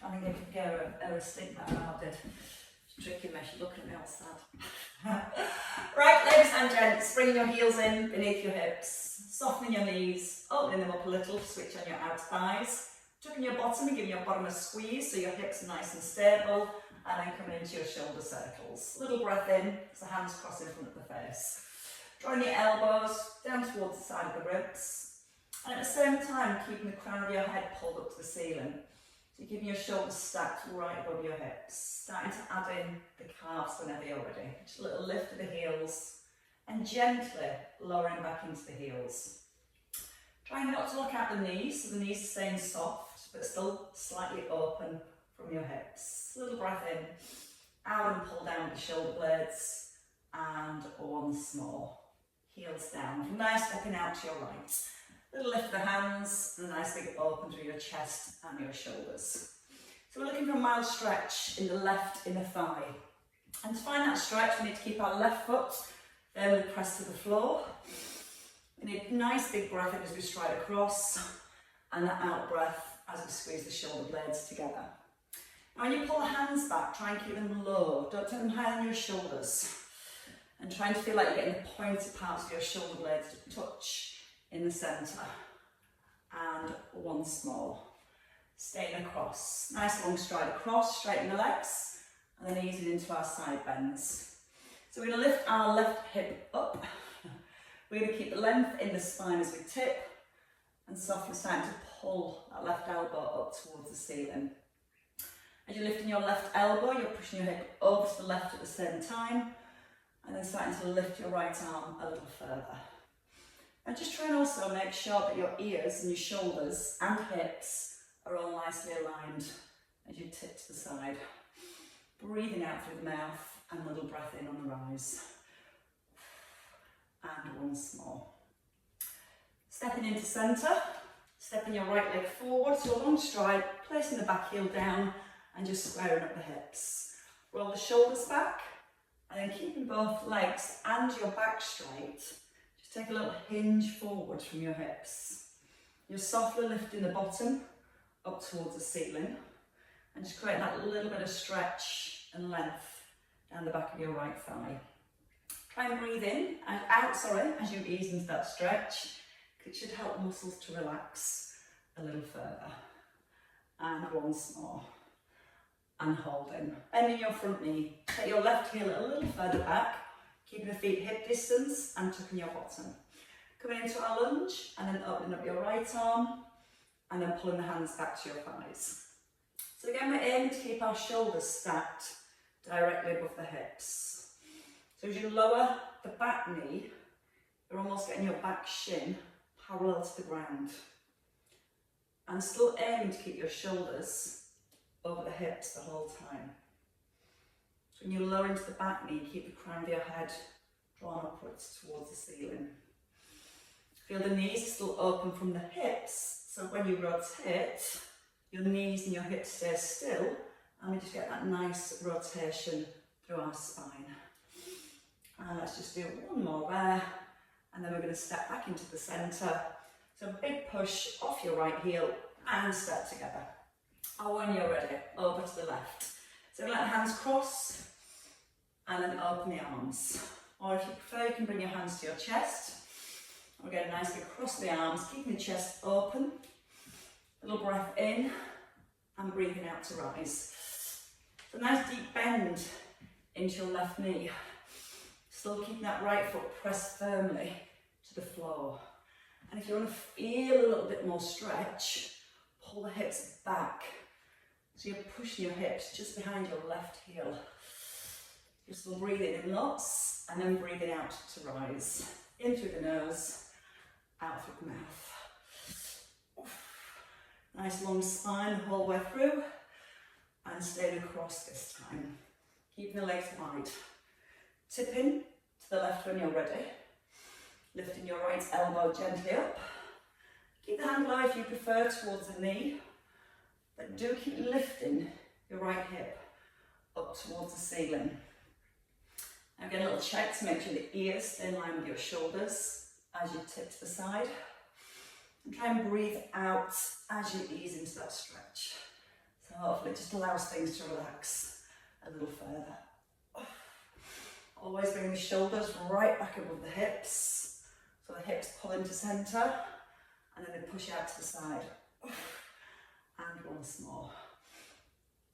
I think I could get a stick that I did. Tricky me, she's looking at me all sad. Right, ladies and gents, bringing your heels in beneath your hips, softening your knees, opening them up a little, switch on your out thighs, tucking your bottom and giving your bottom a squeeze so your hips are nice and stable, and then coming into your shoulder circles. Little breath in, so hands cross in front of the face. Drawing your elbows down towards the side of the ribs, and at the same time keeping the crown of your head pulled up to the ceiling. So keeping your shoulders stacked right above your hips, starting to add in the calves whenever you're ready. Just a little lift of the heels and gently lowering back into the heels. Trying not to look at the knees, so the knees are staying soft but still slightly open from your hips. A little breath in, out and pull down with the shoulder blades, and once more. Heels down, nice stepping out to your right. Little lift of the hands and a nice big open through your chest and your shoulders. So we're looking for a mild stretch in the left inner thigh. And to find that stretch, we need to keep our left foot firmly pressed to the floor. We need a nice big breath in as we stride across, and that out breath as we squeeze the shoulder blades together. Now when you pull the hands back, try and keep them low. Don't take them higher than your shoulders. And trying to feel like you're getting the pointed parts of your shoulder blades to touch in the centre, and once more, staying across, nice long stride across, straighten the legs, and then easing into our side bends. So we're going to lift our left hip up, we're going to keep the length in the spine as we tip, and softly starting to pull that left elbow up towards the ceiling. As you're lifting your left elbow, you're pushing your hip over to the left at the same time, and then starting to lift your right arm a little further. And just try and also make sure that your ears and your shoulders and hips are all nicely aligned as you tip to the side. Breathing out through the mouth and a little breath in on the rise. And once more. Stepping into centre, stepping your right leg forward, so a long stride, placing the back heel down and just squaring up the hips. Roll the shoulders back and then keeping both legs and your back straight. Take a little hinge forward from your hips. You're softly lifting the bottom up towards the ceiling and just create that little bit of stretch and length down the back of your right thigh. Try and breathe in and out, as you ease into that stretch. It should help muscles to relax a little further. And once more. And holding. Bending your front knee. Take your left heel a little further back. Keeping the feet hip distance and tucking your bottom. Coming into our lunge and then opening up your right arm and then pulling the hands back to your thighs. So again, we're aiming to keep our shoulders stacked directly above the hips. So as you lower the back knee, you're almost getting your back shin parallel to the ground. And still aiming to keep your shoulders over the hips the whole time. When you lower into the back knee, keep the crown of your head drawn upwards towards the ceiling. Feel the knees still open from the hips, so when you rotate, your knees and your hips stay still, and we just get that nice rotation through our spine. And let's just do one more there, and then we're going to step back into the centre. So big push off your right heel and step together. Or when you're ready, over to the left. So let the hands cross, and then open the arms. Or if you prefer, you can bring your hands to your chest. We're going nicely across the arms, keeping the chest open. A little breath in, and breathing out to rise. So nice deep bend into your left knee. Still keeping that right foot pressed firmly to the floor. And if you want to feel a little bit more stretch, pull the hips back. So you're pushing your hips just behind your left heel. You're still breathing in lots and then breathing out to rise. In through the nose, out through the mouth. Nice long spine the whole way through and staying across this time. Keeping the legs wide. Tipping to the left when you're ready. Lifting your right elbow gently up. Keep the hand low if you prefer towards the knee. But do keep lifting your right hip up towards the ceiling. Now again, a little check to make sure the ears stay in line with your shoulders as you tip to the side. And try and breathe out as you ease into that stretch. So hopefully it just allows things to relax a little further. Always bring the shoulders right back above the hips. So the hips pull into centre and then they push out to the side. And once more.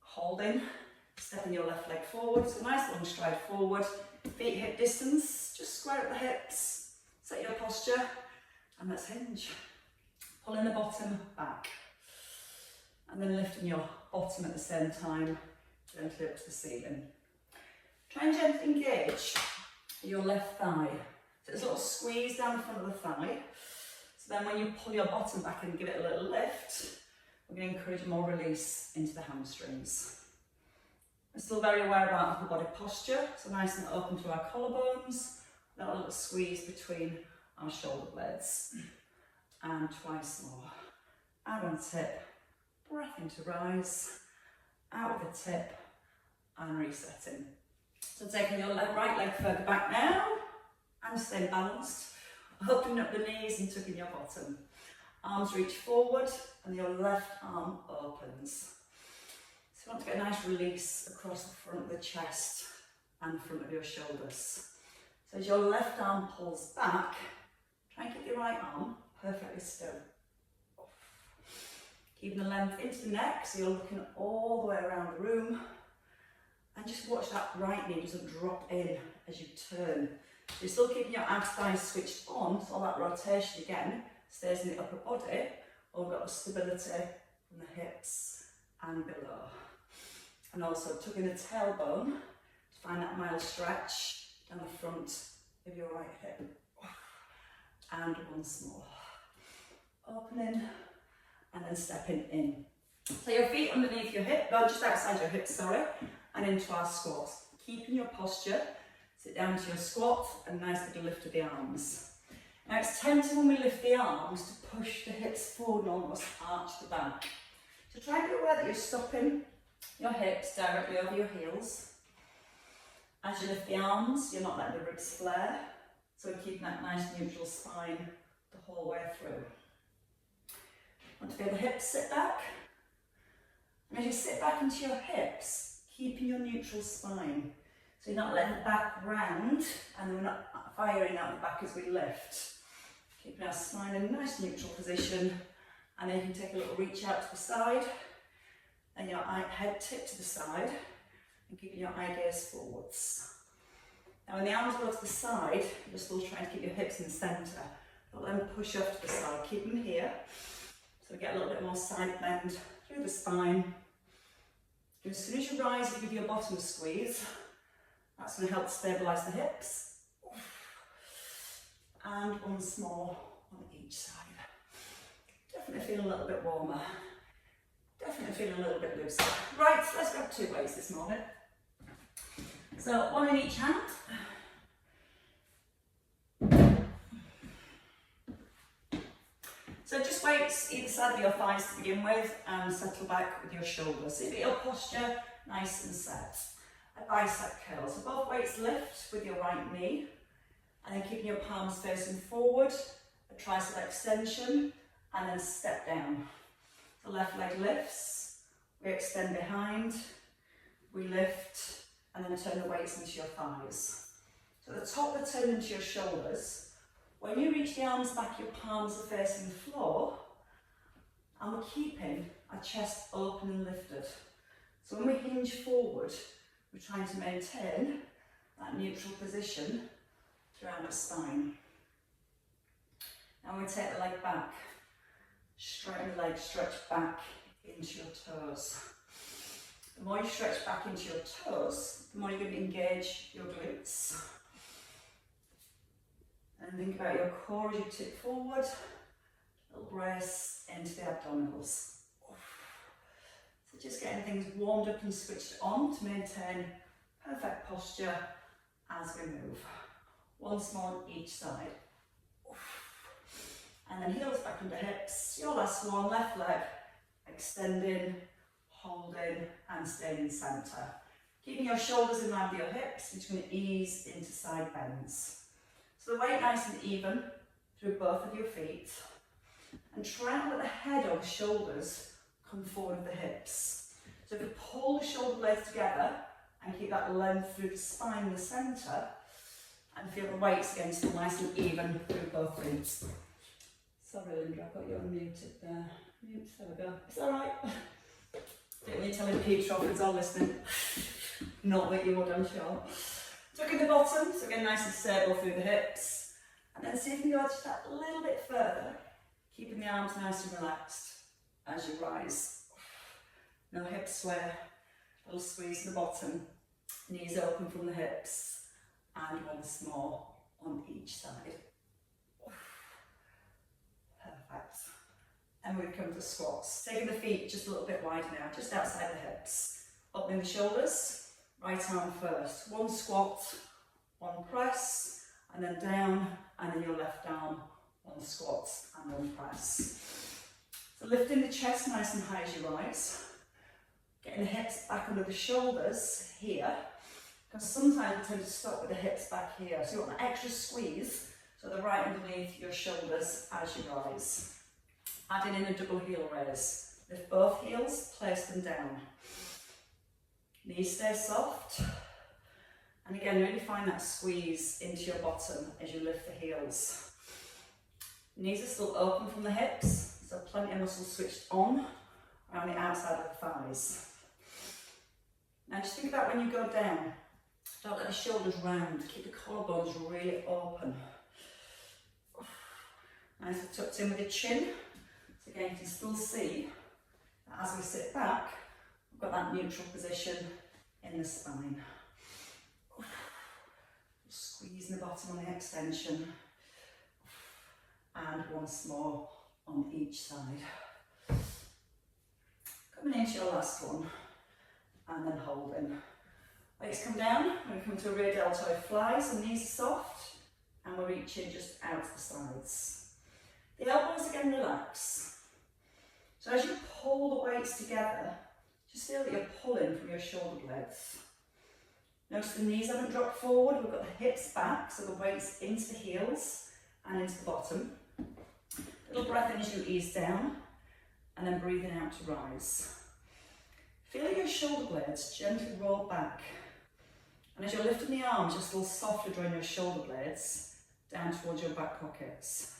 Holding, stepping your left leg forward, so nice long stride forward, feet hip distance, just square up the hips, set your posture, and let's hinge. Pulling the bottom back, and then lifting your bottom at the same time, gently up to the ceiling. Try and gently engage your left thigh. So there's a little squeeze down the front of the thigh, so then when you pull your bottom back and give it a little lift, we're going to encourage more release into the hamstrings. We're still very aware about upper body posture, so nice and open to our collarbones, that little squeeze between our shoulder blades. And twice more. Out on tip, breath in to rise, out with the tip, and resetting. So taking your right leg further back now, and staying balanced, opening up the knees and tucking your bottom. Arms reach forward and your left arm opens. So you want to get a nice release across the front of the chest and the front of your shoulders. So as your left arm pulls back, try and keep your right arm perfectly still. Keeping the length into the neck so you're looking all the way around the room. And just watch that right knee doesn't drop in as you turn. You're still keeping your abs thighs switched on, so all that rotation again stays in the upper body, or we've got the stability from the hips and below. And also tucking the tailbone to find that mild stretch down the front of your right hip. And once more. Opening and then stepping in. So your feet underneath your hip, no, just outside your hips, sorry, and into our squat. Keeping your posture, sit down to your squat and nice little lift of the arms. Now it's tempting when we lift the arms to push the hips forward and almost arch the back. So try and be aware that you're stopping your hips directly over your heels. As you lift the arms, you're not letting the ribs flare, so we're keeping that nice neutral spine the whole way through. Want to feel the hips sit back? And as you sit back into your hips, keeping your neutral spine. So you're not letting the back round and we're not firing out the back as we lift. Keeping our spine in a nice neutral position, and then you can take a little reach out to the side and your head tip to the side and keeping your eye gaze forwards. Now when the arms go to the side, you're still trying to keep your hips in the centre, but then push off to the side, keep them here. So we get a little bit more side bend through the spine. And as soon as you rise, you give your bottom a squeeze. That's going to help stabilise the hips. And once more on each side. Definitely feeling a little bit warmer. Definitely feeling a little bit looser. Right, so let's grab 2 weights this morning. So one in each hand. So just weights either side of your thighs to begin with and settle back with your shoulders. So your posture nice and set. A bicep curl. So both weights lift with your right knee. And then keeping your palms facing forward, a tricep extension, and then step down. The left leg lifts, we extend behind, we lift, and then turn the weights into your thighs. So at the top they turn into your shoulders. When you reach the arms back, your palms are facing the floor, and we're keeping our chest open and lifted. So when we hinge forward, we're trying to maintain that neutral position throughout the spine. Now we take the leg back, straighten the leg, stretch back into your toes. The more you stretch back into your toes, the more you're going to engage your glutes. And think about your core as you tip forward, little brace into the abdominals. So just getting things warmed up and switched on to maintain perfect posture as we move. Once more on each side. And then heels back under hips. Your last one, left leg, extending, holding, and staying in centre. Keeping your shoulders in line with your hips, you're just going to ease into side bends. So the weight nice and even through both of your feet. And try and let the head or the shoulders come forward of the hips. blades together and keep that length through the spine in the centre, and feel the weights again still nice and even through both feet. Sorry Linda, I've got you unmuted there. Mute, there we go. Is that right? Don't need telling Peter off, it's all listening. Not that you would, I'm sure. Tuck in the bottom, so again nice and stable through the hips. And then see if you can go just that little bit further, keeping the arms nice and relaxed as you rise. No hip sway, a little squeeze in the bottom, knees open from the hips, and once more on each side. Perfect. And we come to squats. Taking the feet just a little bit wider now, just outside the hips. Opening the shoulders, right arm first. One squat, one press, and then down, and then your left arm, one squat and one press. So lifting the chest nice and high as you rise. Getting the hips back under the shoulders here, because sometimes we tend to stop with the hips back here. So you want an extra squeeze, so they're right underneath your shoulders as you rise. Adding in a double heel raise. Lift both heels, place them down. Knees stay soft. And again, really find that squeeze into your bottom as you lift the heels. Knees are still open from the hips, so plenty of muscles switched on around the outside of the thighs. Now just think about when you go down, don't let the shoulders round, keep the collarbones really open. Nice and tucked in with the chin. So again, you can still see that as we sit back, we've got that neutral position in the spine. Squeezing the bottom on the extension. And once more on each side. Coming into your last one, and then holding. Legs come down, we come to a rear deltoid fly, so knees are soft, and we're reaching just out to the sides. The elbows again relax. So as you pull the weights together, just feel that you're pulling from your shoulder blades. Notice the knees haven't dropped forward, we've got the hips back, so the weight's into the heels and into the bottom. Little breath in as you ease down, and then breathing out to rise. Feel your shoulder blades gently roll back. And as you're lifting the arms, you're still softer drawing your shoulder blades down towards your back pockets.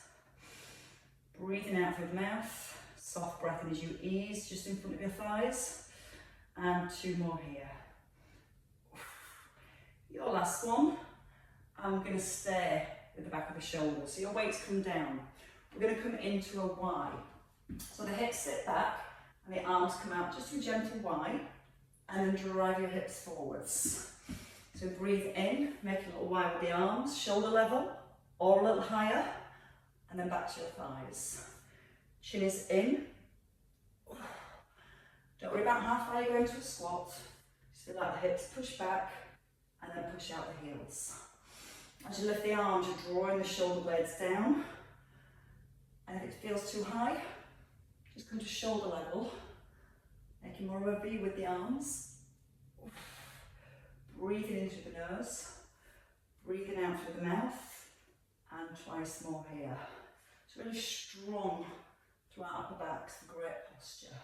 Breathing out through the mouth, soft breath in as you ease just in front of your thighs. And two more here. Your last one, I'm going to stay with the back of the shoulders. So your weights come down. We're going to come into a Y. So the hips sit back and the arms come out just a gentle Y, and then drive your hips forwards. So breathe in, make a little Y with the arms, shoulder level or a little higher, and then back to your thighs. Chin is in. Don't worry about how far you go into a squat. Just feel like the hips push back and then push out the heels. As you lift the arms, you're drawing the shoulder blades down. And if it feels too high, just come to shoulder level, making more of a V with the arms. Breathing in through the nose, breathing out through the mouth, and twice more here. It's really strong through our upper backs, great posture.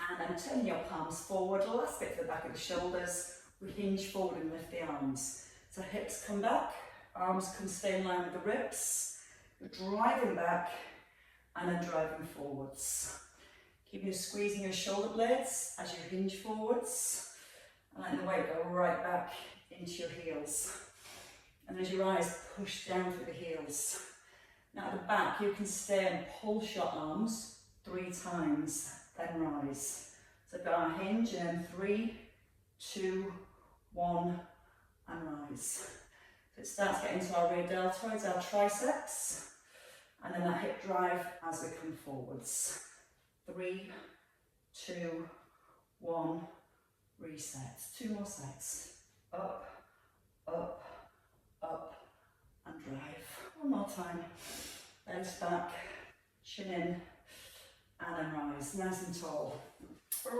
And then turn your palms forward, last bit for the back of the shoulders. We hinge forward and lift the arms. So hips come back, arms can stay in line with the ribs. You're driving back and then driving forwards. Keep you squeezing your shoulder blades as you hinge forwards. And letting the weight go right back into your heels. And as you rise, push down through the heels. Now at the back, you can stay and pulse your arms 3 times, then rise. So go on hinge, and then 3, 2, 1, and rise. So it starts getting to our rear deltoids, our triceps, and then that hip drive as we come forwards. 3, 2, 1, reset. 2 more sets. Up, up, up, and drive. One more time. Legs back, chin in, and then rise. Nice and tall.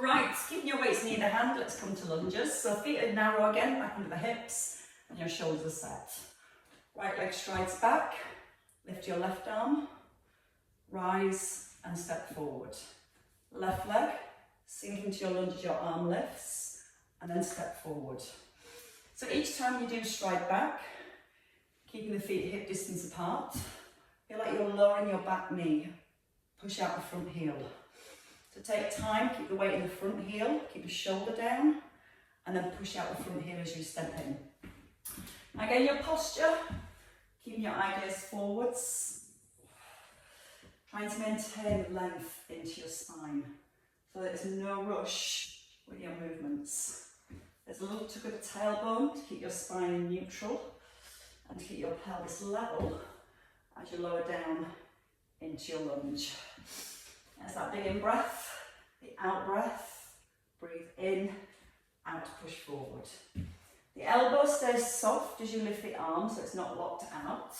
Right, keeping your weights near the hand, let's come to lunges. So feet are narrow again, back under the hips, and your shoulders are set. Right leg strides back, lift your left arm, rise and step forward. Left leg, Sink into your lunge as your arm lifts, and then step forward. So each time you do stride back, keeping the feet hip distance apart, feel like you're lowering your back knee, push out the front heel. So take time, keep the weight in the front heel, keep the shoulder down, and then push out the front heel as you step in. Again, your posture, keeping your ideas forwards, trying to maintain length into your spine, so there's no rush with your movements. There's a little tug of the tailbone to keep your spine neutral and to keep your pelvis level as you lower down into your lunge. There's that big in breath, the out breath, breathe in, out, push forward. The elbow stays soft as you lift the arm so it's not locked out,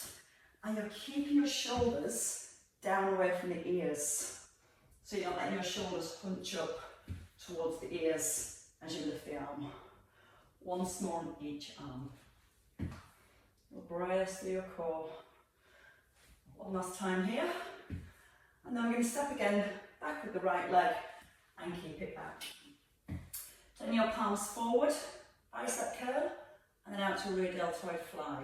and you're keeping your shoulders down away from the ears. So you're not letting your shoulders hunch up towards the ears as you lift the arm. Once more on each arm. You'll brace through your core. One last time here. And then we're going to step again back with the right leg and keep it back. Turn your palms forward, bicep curl, and then out to a rear deltoid fly.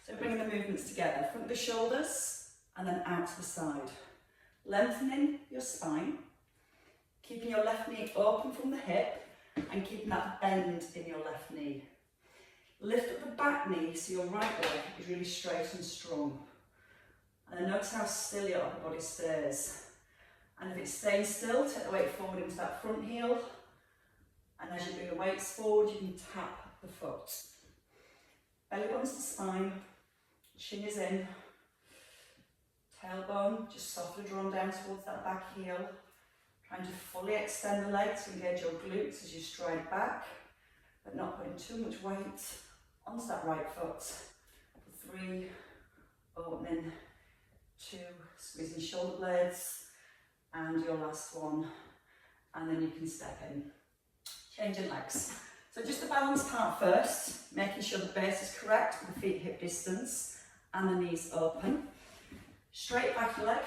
So bringing the movements together, front of the shoulders, and then out to the side. Lengthening your spine, keeping your left knee open from the hip, and keeping that bend in your left knee. Lift up the back knee so your right leg is really straight and strong. And then notice how still your upper body stays. And if it's staying still, take the weight forward into that front heel. And as you bring the weights forward, you can tap the foot. Belly button's the spine, chin is in. Tailbone just softly drawn down towards that back heel. Trying to fully extend the legs to engage your glutes as you stride back, but not putting too much weight onto that right foot. 3, opening, 2, squeezing shoulder blades, and your last one, and then you can step in. Changing legs. So just the balance part first, making sure the base is correct with the feet hip distance and the knees open. Straight back leg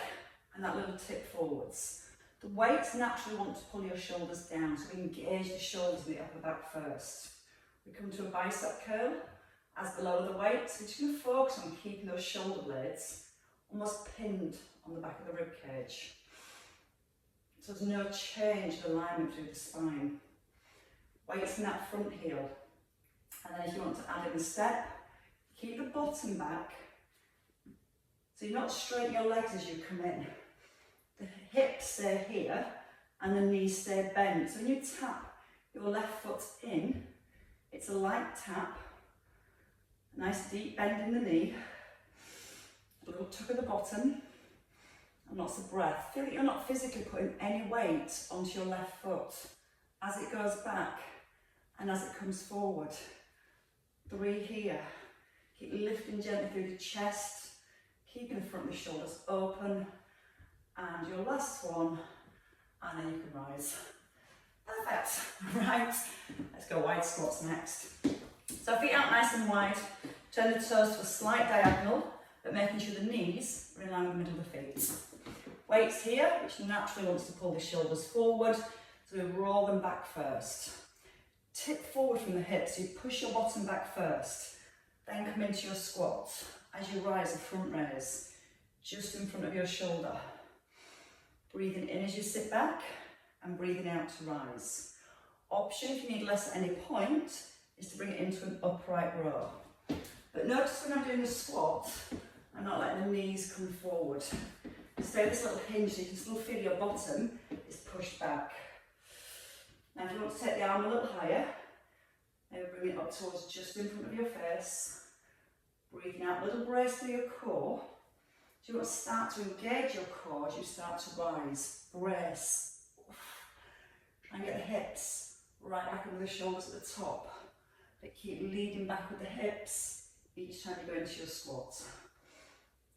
and that little tip forwards. The weights naturally want to pull your shoulders down, so we engage the shoulders and the upper back first. We come to a bicep curl as the lower the weight, so we're just going to focus on keeping those shoulder blades almost pinned on the back of the rib cage. So there's no change of alignment through the spine. Weights in that front heel. And then if you want to add in a step, keep the bottom back, so you're not straightening your legs as you come in. The hips stay here and the knees stay bent. So when you tap your left foot in, it's a light tap, a nice deep bend in the knee, a little tuck at the bottom, and lots of breath. Feel that you're not physically putting any weight onto your left foot as it goes back and as it comes forward. 3 here. Keep lifting gently through the chest, keeping the front of the shoulders open. And your last one, and then you can rise. Perfect. Right, let's go wide squats next. So feet out nice and wide, turn the toes to a slight diagonal, but making sure the knees are in line with the middle of the feet. Weights here, which naturally wants to pull the shoulders forward, so we roll them back first. Tip forward from the hips, so you push your bottom back first, then come into your squat. As you rise, a front raise, just in front of your shoulder. Breathing in as you sit back and breathing out to rise. Option, if you need less at any point, is to bring it into an upright row. But notice when I'm doing the squat, I'm not letting the knees come forward. Stay with this little hinge so you can still feel your bottom is pushed back. Now if you want to take the arm a little higher, maybe bring it up towards just in front of your face. Breathing out, little brace through your core. So you want to start to engage your core as you start to rise. Brace. Try and get the hips right back under the shoulders at the top. But keep leading back with the hips each time you go into your squat.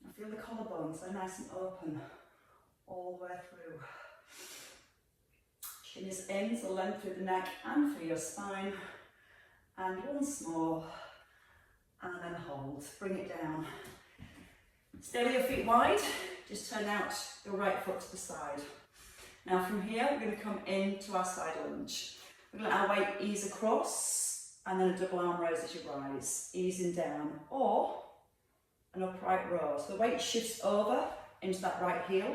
Now feel the collarbones, they're nice and open all the way through. Chin is in, so length through the neck and through your spine. And once more. And then hold, bring it down. Stay with your feet wide, just turn out your right foot to the side. Now from here, we're going to come into our side lunge. We're going to let our weight ease across and then a double arm raise as you rise, easing down, or an upright row. So the weight shifts over into that right heel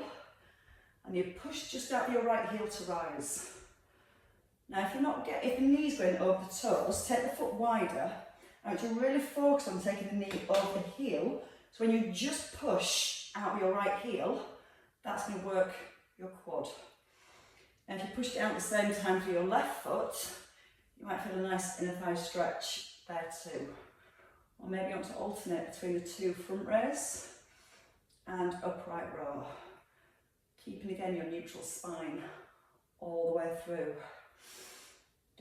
and you push just out of your right heel to rise. Now if the knee's going over the toes, take the foot wider. I want you to really focus on taking the knee over the heel. So when you just push out of your right heel, that's going to work your quad. And if you push it out at the same time for your left foot, you might feel a nice inner thigh stretch there too. Or maybe you want to alternate between the two front raise and upright row. Keeping again your neutral spine all the way through.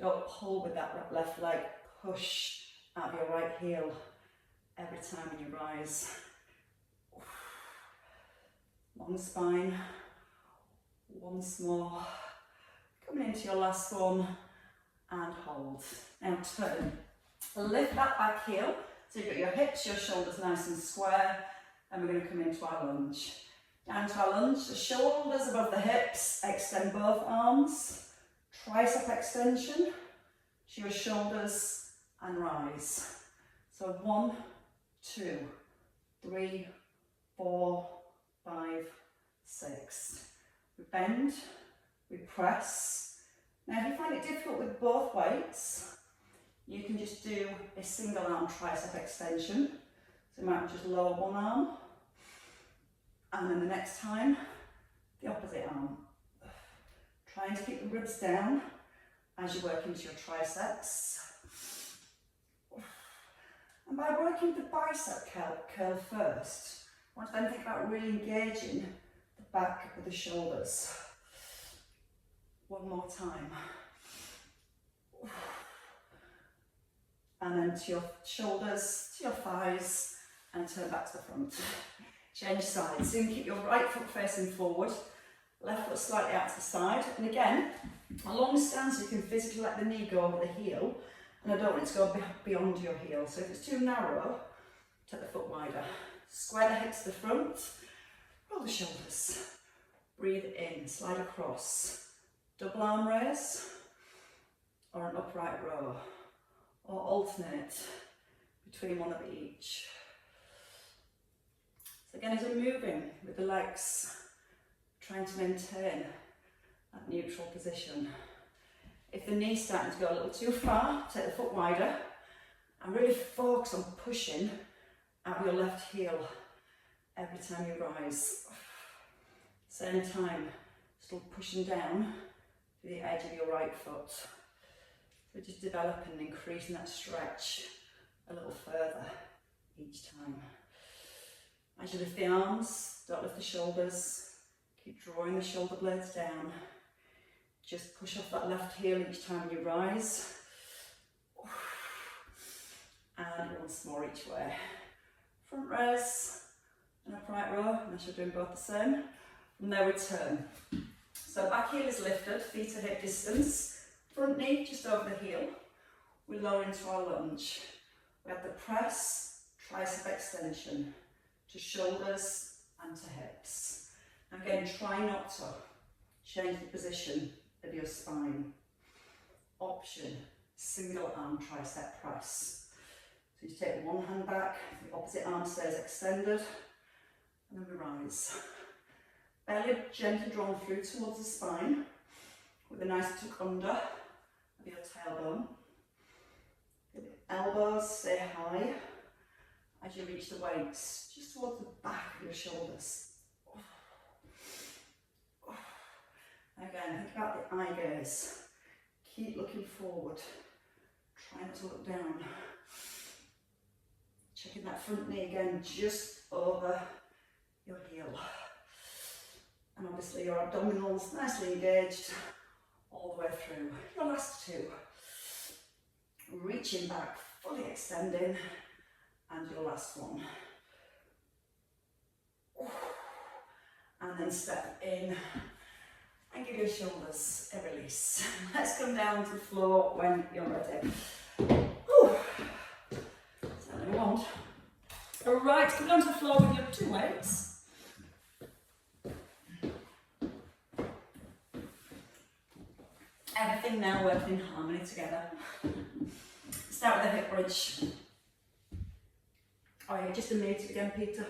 Don't pull with that left leg, push out of your right heel every time when you rise. Long spine, once more. Coming into your last one and hold. Now turn. Lift that back heel, so you've got your hips, your shoulders nice and square, and we're going to come into our lunge. Down to our lunge, the shoulders above the hips, extend both arms, tricep extension to your shoulders and rise. So 1, 2, 3, 4, 5, 6. We bend, we press. Now if you find it difficult with both weights, you can just do a single arm tricep extension. So you might just lower one arm, and then the next time, the opposite arm. Trying to keep the ribs down as you work into your triceps. And by working the bicep curl first, I want to then think about really engaging the back of the shoulders. One more time. And then to your shoulders, to your thighs, and turn back to the front. Change sides. So you can keep your right foot facing forward, left foot slightly out to the side. And again, a long stance, you can physically let the knee go over the heel. And I don't want it to go beyond your heel. So if it's too narrow, take the foot wider. Square the hips to the front, roll the shoulders. Breathe in, slide across. Double arm raise, or an upright row. Or alternate between one of each. So again, as we're moving with the legs, trying to maintain that neutral position. If the knee's starting to go a little too far, take the foot wider and really focus on pushing out your left heel every time you rise. Same time, still pushing down to the edge of your right foot. So just developing and increasing that stretch a little further each time. As you lift the arms, don't lift the shoulders. Keep drawing the shoulder blades down. Just push off that left heel each time you rise. And once more each way. Front raise and upright row, unless you're doing both the same. From there we turn. So back heel is lifted, feet at hip distance. Front knee just over the heel. We lower into our lunge. We have the press, tricep extension to shoulders and to hips. Again, try not to change the position of your spine. Option, single arm tricep press. So you take one hand back, the opposite arm stays extended, and then we rise. Belly gently drawn through towards the spine, with a nice tuck under of your tailbone. The elbows stay high as you reach the weights, just towards the back of your shoulders. Again, think about the eye gaze. Keep looking forward. Try not to look down. Checking that front knee again, just over your heel. And obviously your abdominals nicely engaged all the way through. Your last two. Reaching back, fully extending, and your last one. And then step in and give your shoulders a release. Let's come down to the floor when you're ready. That's all I want. Alright, come down to the floor with your two weights. Everything now working in harmony together. Start with the hip bridge. Oh yeah, just a minute again, Peter.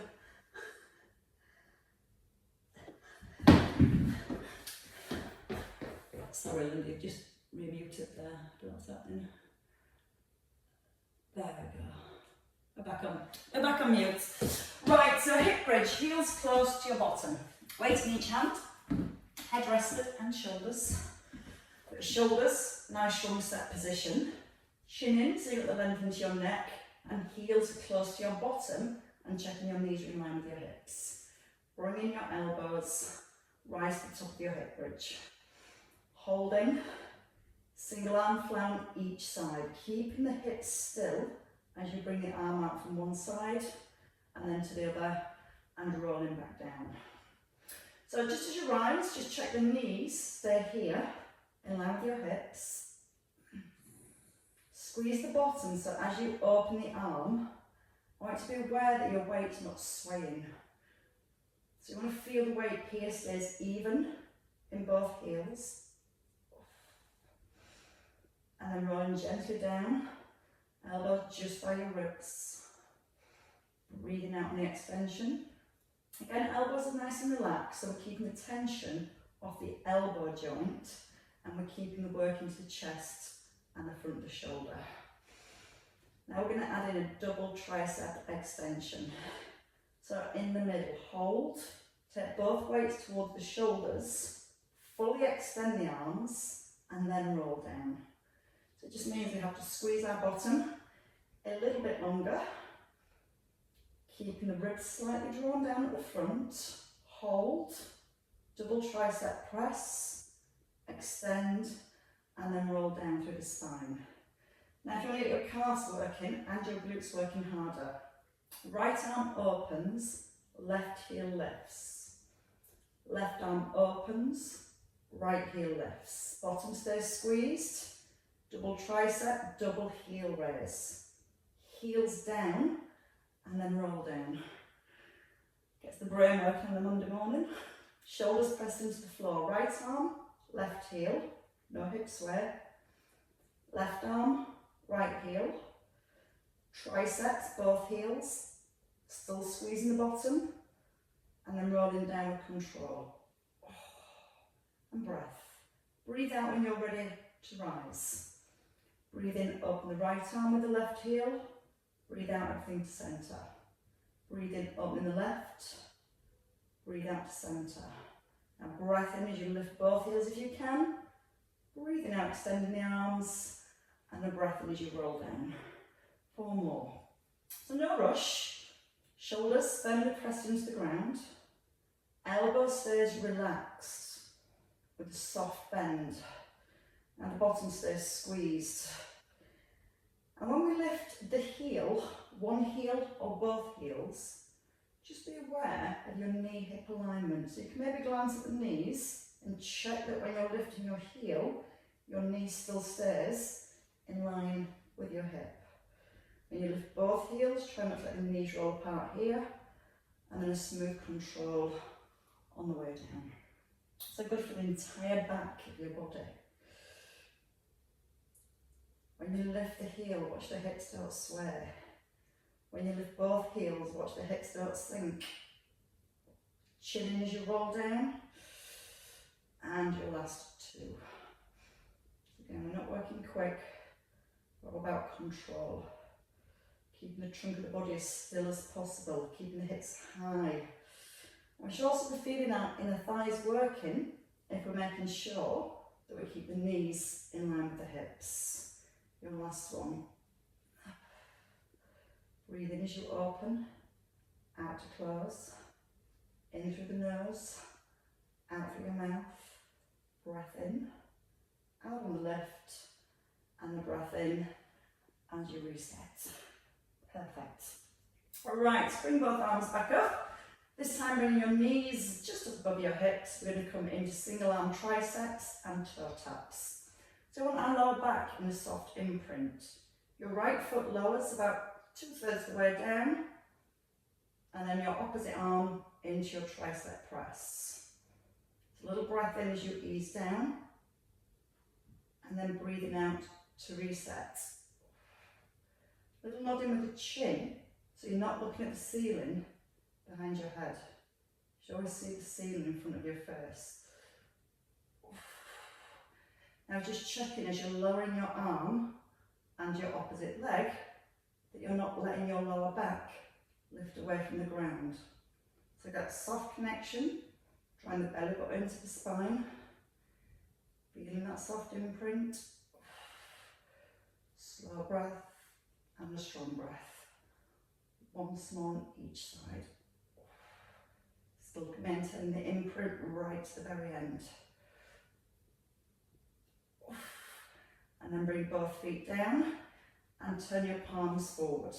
Sorry, Lindy, you've just remuted there. I don't know what's happening. There we go. We're back on mute. Right, so hip bridge, heels close to your bottom. Weight in each hand, head rested and shoulders. With shoulders, nice strong set position. Chin in, so you've got the length into your neck, and heels are close to your bottom, and checking your knees are in line with your hips. Bring in your elbows, rise to the top of your hip bridge. Holding, single arm flat each side, keeping the hips still as you bring the arm out from one side and then to the other and rolling back down. So just as you rise, just check the knees stay here in line with your hips. Squeeze the bottom so as you open the arm, I want you to be aware that your weight's not swaying. So you want to feel the weight here stays even in both heels. And then rolling gently down, elbows just by your ribs. Breathing out on the extension. Again, elbows are nice and relaxed, so we're keeping the tension off the elbow joint, and we're keeping the work into the chest and the front of the shoulder. Now we're going to add in a double tricep extension. So in the middle, hold, take both weights towards the shoulders, fully extend the arms, and then roll down. So it just means we have to squeeze our bottom a little bit longer, keeping the ribs slightly drawn down at the front, hold, double tricep press, extend, and then roll down through the spine. Now if you want to get your calves working and your glutes working harder, right arm opens, left heel lifts. Left arm opens, right heel lifts. Bottom stays squeezed. Double tricep, double heel raise. Heels down and then roll down. Gets the brain working on the Monday morning. Shoulders pressed into the floor. Right arm, left heel, no hip sway. Left arm, right heel. Triceps, both heels, still squeezing the bottom and then rolling down with control. And breath. Breathe out when you're ready to rise. Breathe in, open the right arm with the left heel. Breathe out, everything to centre. Breathe in, open the left. Breathe out to centre. Now breath in as you lift both heels if you can. Breathing out, extending the arms. And the breath in as you roll down. 4 more. So no rush. Shoulders firmly pressed into the ground. Elbow stays relaxed with a soft bend. And the bottom stays squeezed. And when we lift the heel, one heel or both heels, just be aware of your knee-hip alignment. So you can maybe glance at the knees and check that when you're lifting your heel, your knee still stays in line with your hip. When you lift both heels, try not to let the knees roll apart here, and then a smooth control on the way down. So good for the entire back of your body. When you lift the heel, watch the hips don't sway. When you lift both heels, watch the hips don't sink. Chin in as you roll down. And your last 2. Again, we're not working quick, we're all about control. Keeping the trunk of the body as still as possible, keeping the hips high. We should also be feeling our inner thighs working if we're making sure that we keep the knees in line with the hips. Your last one. Breathe in as you open, out to close. In through the nose, out through your mouth. Breath in, out on the left, and the breath in as you reset. Perfect. Alright, bring both arms back up. This time bring your knees just above your hips. We're going to come into single arm triceps and toe taps. So you want our lower back in a soft imprint. Your right foot lowers about 2/3 of the way down, and then your opposite arm into your tricep press. So a little breath in as you ease down. and then breathing out to reset. Little nodding with the chin, so you're not looking at the ceiling behind your head. You should always see the ceiling in front of your face. Now just checking as you're lowering your arm and your opposite leg, that you're not letting your lower back lift away from the ground. So that soft connection, drawing the belly button into the spine, feeling that soft imprint. Slow breath and a strong breath. Once more on each side. Still maintaining the imprint right to the very end. And then bring both feet down and turn your palms forward.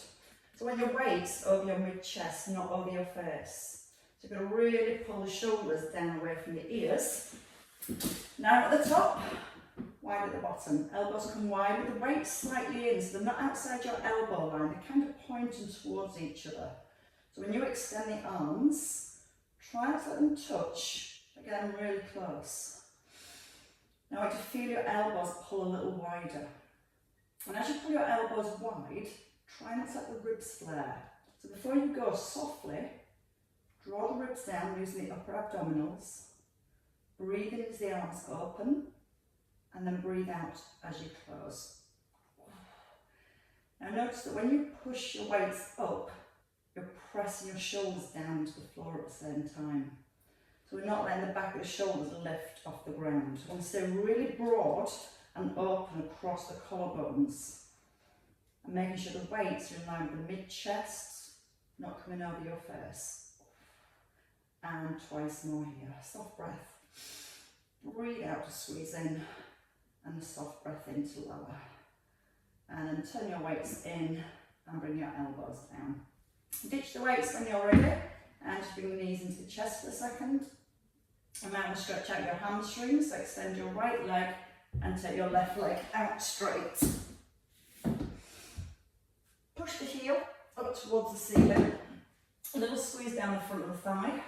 So when your weight's over your mid-chest, not over your face. So you're going to really pull the shoulders down away from your ears. Now at the top, wide at the bottom. Elbows come wide with the weight slightly in, so they're not outside your elbow line, they're kind of pointing towards each other. So when you extend the arms, try not to let them touch, again really close. Now I want you to feel your elbows pull a little wider. And as you pull your elbows wide, try not to let the ribs flare. So before you go, softly, draw the ribs down using the upper abdominals. Breathe in as the arms open, and then breathe out as you close. Now notice that when you push your weights up, you're pressing your shoulders down to the floor at the same time. So we're not letting the back of the shoulders lift off the ground. We want to stay really broad and open across the collarbones. And making sure the weights are in line with the mid-chest, not coming over your face. And twice more here. Soft breath. Breathe out to squeeze in, and a soft breath in to lower. And then turn your weights in and bring your elbows down. Ditch the weights when you're ready, and just bring the knees into the chest for a second. And now stretch out your hamstrings, so extend your right leg and take your left leg out straight. Push the heel up towards the ceiling. A little squeeze down the front of the thigh.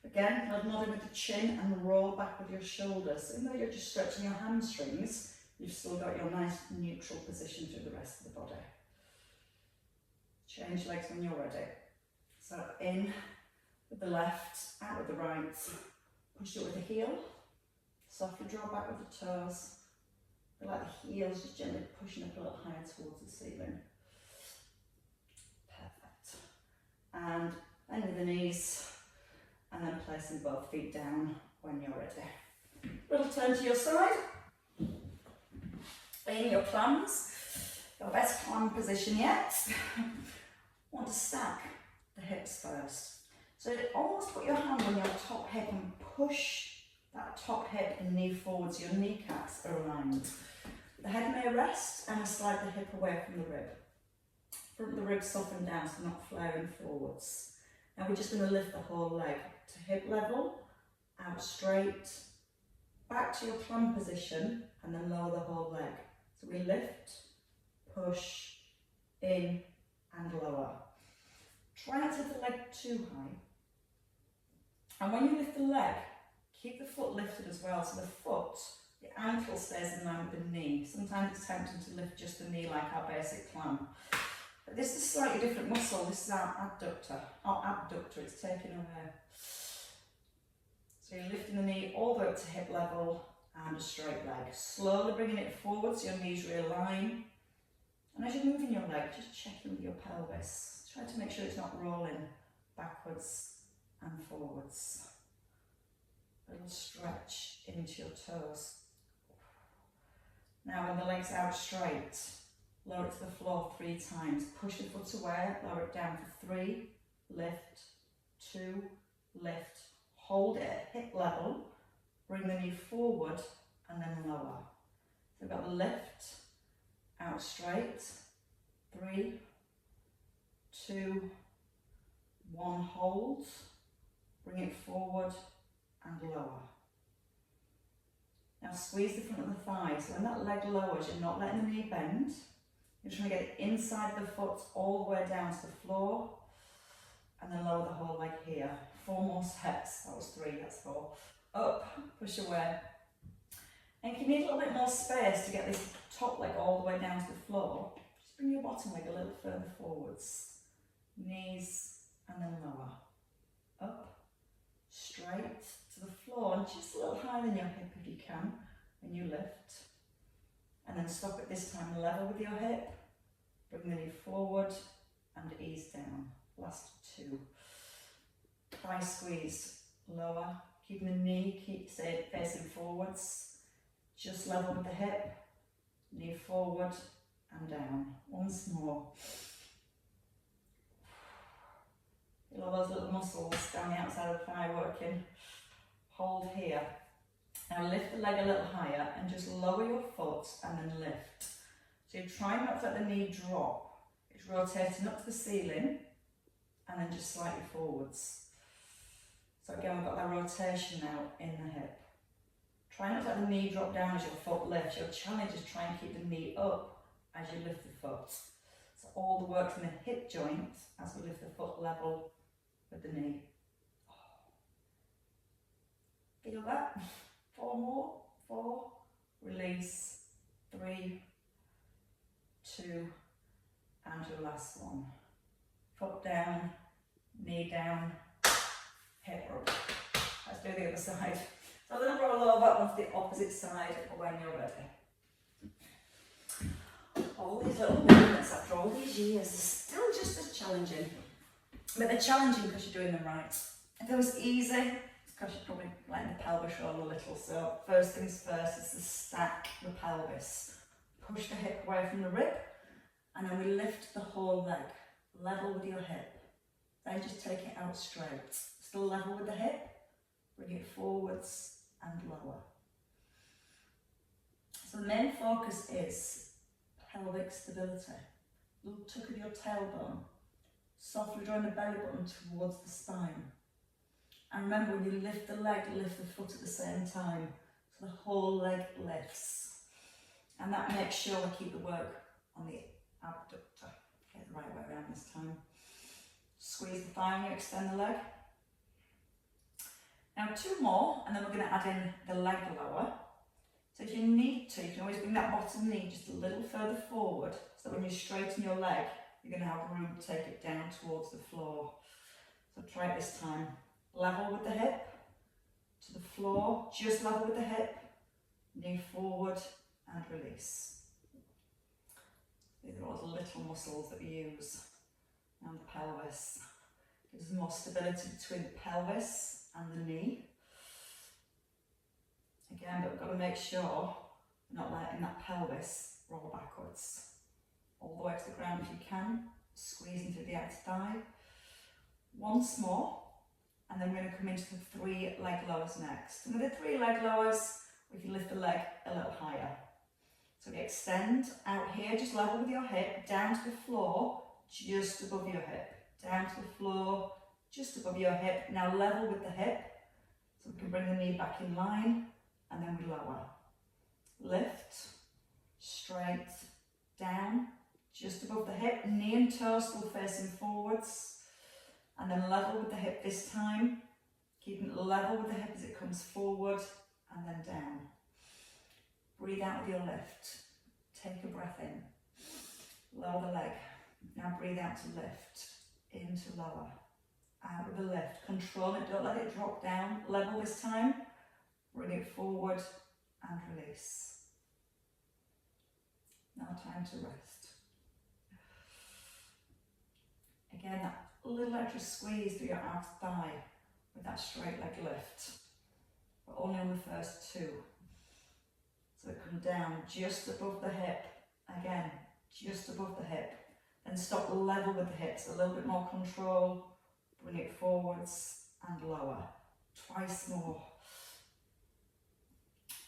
Again, nodding with the chin and roll back with your shoulders. Even though you're just stretching your hamstrings, you've still got your nice neutral position through the rest of the body. Change legs when you're ready. So in with the left, out with the right. Push it with the heel. Softly draw back with the toes. Feel like the heels just gently pushing up a little higher towards the ceiling. Perfect. And bend with the knees. And then placing both feet down when you're ready. Little turn to your side. In your plums, your best plum position yet. Want to stack the hips first. So almost put your hand on your top hip and push that top hip and knee forwards. Your kneecaps are aligned. The head may rest and slide the hip away from the rib. Front of the rib soften down so not flaring forwards. Now we're just going to lift the whole leg to hip level, out straight, back to your plum position, and then lower the whole leg. So we lift, push, in, and lower. Try not to lift the leg too high. And when you lift the leg, keep the foot lifted as well. So the foot, the ankle stays in line with the knee. Sometimes it's tempting to lift just the knee like our basic plum. But this is a slightly different muscle. This is our adductor. Our abductor, it's taken away. So you're lifting the knee all the way up to hip level and a straight leg. Slowly bringing it forward so your knees realign. And as you're moving your leg, just checking with your pelvis. Try to make sure it's not rolling backwards and forwards. A little stretch into your toes. Now when the leg's out straight, lower it to the floor 3 times. Push the foot away, lower it down for 3, lift, 2, lift. Hold it at hip level, bring the knee forward and then lower. So we've got the lift, out straight, 3, 2, 1, hold, bring it forward and lower. Now squeeze the front of the thigh, so when that leg lowers, you're not letting the knee bend. You're trying to get it inside the foot all the way down to the floor, and then lower the whole leg here. 4 more steps, that was 3, that's 4. Up, push away, And if you need a little bit more space to get this top leg all the way down to the floor, just bring your bottom leg a little further forwards. Knees and then lower. Up, straight to the floor, and just a little higher than your hip if you can when you lift. And then stop it this time, level with your hip. Bring the knee forward and ease down. Last two. Thigh squeeze, lower. Keeping the knee, stay facing forwards. Just level with the hip. Knee forward and down. Once more. Feel all those little muscles down the outside of the thigh working. Hold here. Now lift the leg a little higher and just lower your foot and then lift. So you're trying not to let the knee drop. It's rotating up to the ceiling and then just slightly forwards. So again, we've got that rotation now in the hip. Try not to let the knee drop down as your foot lifts. Your challenge is try and keep the knee up as you lift the foot. So all the work's in the hip joint as we lift the foot level with the knee. Feel that? 4 more. 4. Release. 3, 2, and your last one. Foot down, knee down, hip up. Let's do the other side. So then roll over onto the opposite side when you're ready. All these little movements after all these years are still just as challenging. But they're challenging because you're doing them right. If it was easy, it's because you're probably letting the pelvis roll a little. So first things first is to stack the pelvis. Push the hip away from the rib, and then we lift the whole leg, level with your hip. Then just take it out straight. Still level with the hip, bring it forwards and lower. So the main focus is pelvic stability. Little tuck of your tailbone. Softly drawing the belly button towards the spine. And remember, when you lift the leg, lift the foot at the same time. So the whole leg lifts. And that makes sure we keep the work on the abductor. Get the right way around this time. Squeeze the thigh when you extend the leg. Now 2 more, and then we're going to add in the leg lower. So if you need to, you can always bring that bottom knee just a little further forward, so that when you straighten your leg, you're going to have room to take it down towards the floor. So try it this time. Level with the hip to the floor, just level with the hip, knee forward and release. These are all the little muscles that we use around the pelvis. Gives more stability between the pelvis and the knee. Again, but we've got to make sure we're not letting that pelvis roll backwards. All the way to the ground if you can, squeezing through the outer thigh. Once more, and then we're going to come into the 3 leg lowers next. And with the 3 leg lowers, we can lift the leg a little higher. So we extend out here, just level with your hip, down to the floor, just above your hip. Down to the floor, just above your hip. Now level with the hip, so we can bring the knee back in line, and then we lower. Lift, straight, down, just above the hip, knee and toe still facing forwards, and then level with the hip this time, keeping it level with the hip as it comes forward, and then down. Breathe out with your lift, take a breath in, lower the leg, now breathe out to lift, in to lower, out with the lift, control it, don't let it drop down, level this time, bring it forward and release. Now time to rest. Again, that little extra squeeze through your outer thigh with that straight leg lift, but only on the first 2. So come down just above the hip, again, just above the hip, then stop level with the hips, a little bit more control, bring it forwards and lower, twice more.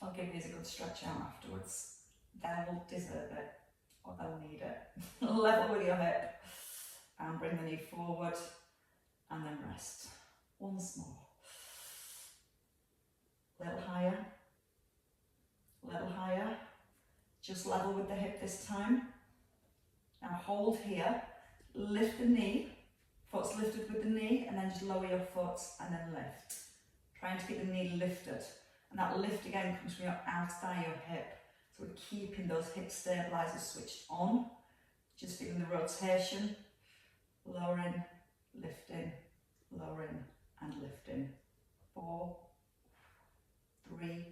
I'll give these a good stretch out afterwards. They'll deserve it, or they'll need it. Level with your hip, and bring the knee forward, and then rest. Once more. Little higher, just level with the hip this time. Now hold here, lift the knee, foot's lifted with the knee, and then just lower your foot and then lift. Trying to get the knee lifted. And that lift again comes from your outer thigh, your hip. So we're keeping those hip stabilizers switched on. Just feeling the rotation. Lowering, lifting, lowering and lifting. 4, 3,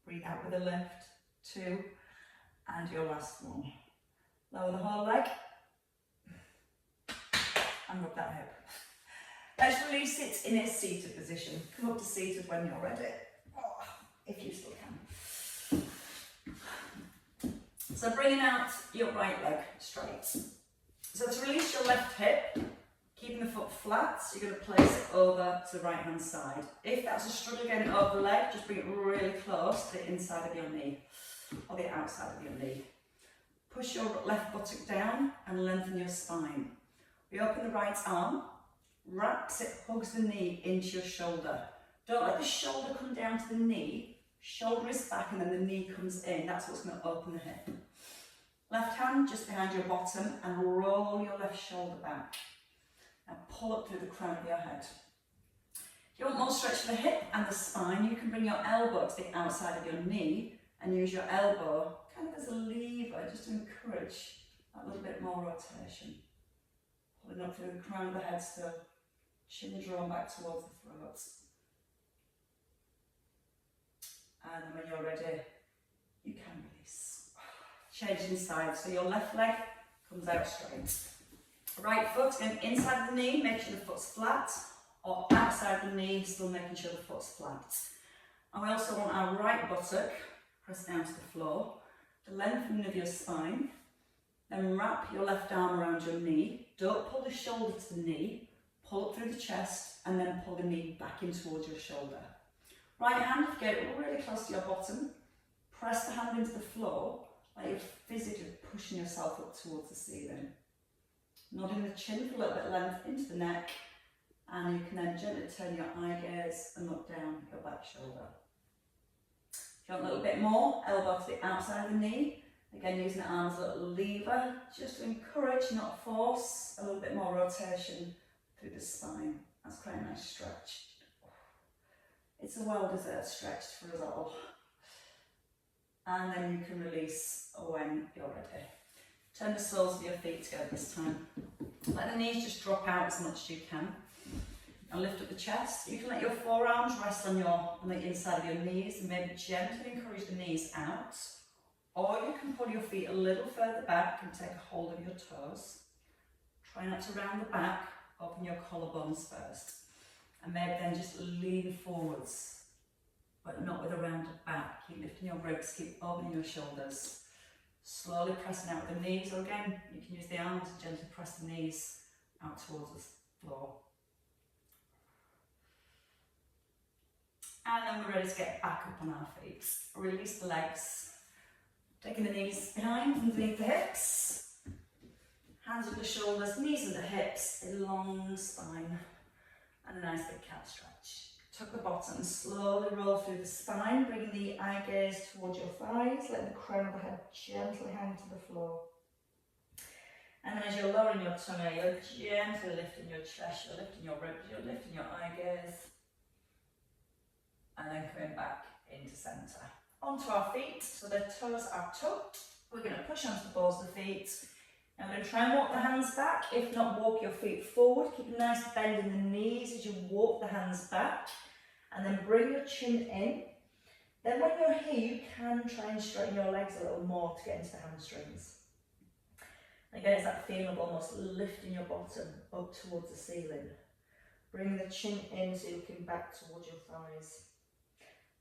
breathe out with a lift. 2, and your last one. Lower the whole leg and rub that hip. Let's release it in a seated position. Come up to seated when you're ready, if you still can. So bringing out your right leg straight. So to release your left hip, keeping the foot flat, so you're going to place it over to the right hand side. If that's a struggle getting over the leg, just bring it really close to the inside of your knee or the outside of your knee. Push your left buttock down and lengthen your spine. We open the right arm, wraps it, hugs the knee into your shoulder. Don't let the shoulder come down to the knee. Shoulder is back and then the knee comes in. That's what's going to open the hip. Left hand just behind your bottom and roll your left shoulder back. Now pull up through the crown of your head. If you want more stretch for the hip and the spine, you can bring your elbow to the outside of your knee and use your elbow kind of as a lever just to encourage that little bit more rotation. Pulling up through the crown of the head still. Chin drawn back towards the throat. And then when you're ready, you can release. Changing sides, so your left leg comes out straight. Right foot going inside the knee, make sure the foot's flat, or outside the knee, still making sure the foot's flat. And we also want our right buttock pressed down to the floor, the lengthening of your spine. Then wrap your left arm around your knee. Don't pull the shoulder to the knee, pull up through the chest, and then pull the knee back in towards your shoulder. Right hand, get it really close to your bottom. Press the hand into the floor, like you're physically pushing yourself up towards the ceiling. Nodding the chin for a little bit of length into the neck, and you can then gently turn your eye gaze and look down your back shoulder. If you want a little bit more, elbow to the outside of the knee. Again, using the arm as a little lever, just to encourage, not force, a little bit more rotation through the spine. That's quite a nice stretch. It's a well-deserved stretch for us all. And then you can release when you're ready. Turn the soles of your feet together this time. Let the knees just drop out as much as you can. And lift up the chest. You can let your forearms rest on the inside of your knees and maybe gently encourage the knees out. Or you can pull your feet a little further back and take a hold of your toes. Try not to round the back, open your collarbones first. And maybe then just lean forwards, but not with a rounded back. Keep lifting your ribs, keep opening your shoulders. Slowly pressing out with the knees, or again, you can use the arms to gently press the knees out towards the floor. And then we're ready to get back up on our feet. Release the legs. Taking the knees behind, underneath the hips. Hands under the shoulders, knees under hips, a long spine. And a nice big cat stretch. Tuck the bottom, slowly roll through the spine, bringing the eye gaze towards your thighs, let the crown of the head gently hang to the floor. And then as you're lowering your tummy, you're gently lifting your chest, you're lifting your ribs, you're lifting your eye gaze. And then coming back into centre. Onto our feet, so the toes are tucked. We're going to push onto the balls of the feet. I'm going to try and walk the hands back. If not, walk your feet forward. Keep a nice bend in the knees as you walk the hands back. And then bring your chin in. Then when you're here, you can try and straighten your legs a little more to get into the hamstrings. Again, it's that feeling of almost lifting your bottom up towards the ceiling. Bring the chin in so you're looking back towards your thighs.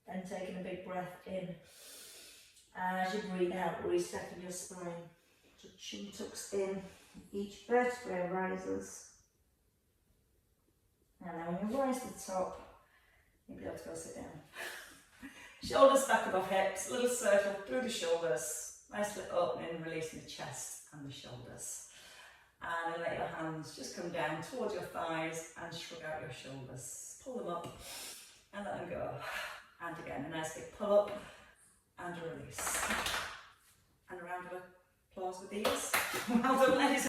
Then taking a big breath in. And as you breathe out, resetting your spine. So chin tucks in, each vertebrae rises. And then when you rise to the top, you'll be able to go sit down. Shoulders back above hips, a little circle through the shoulders. Nice little opening, releasing the chest and the shoulders. And then let your hands just come down towards your thighs and shrug out your shoulders. Pull them up and let them go. And again, a nice big pull up and a release. And a round of applause with these. Well done, ladies.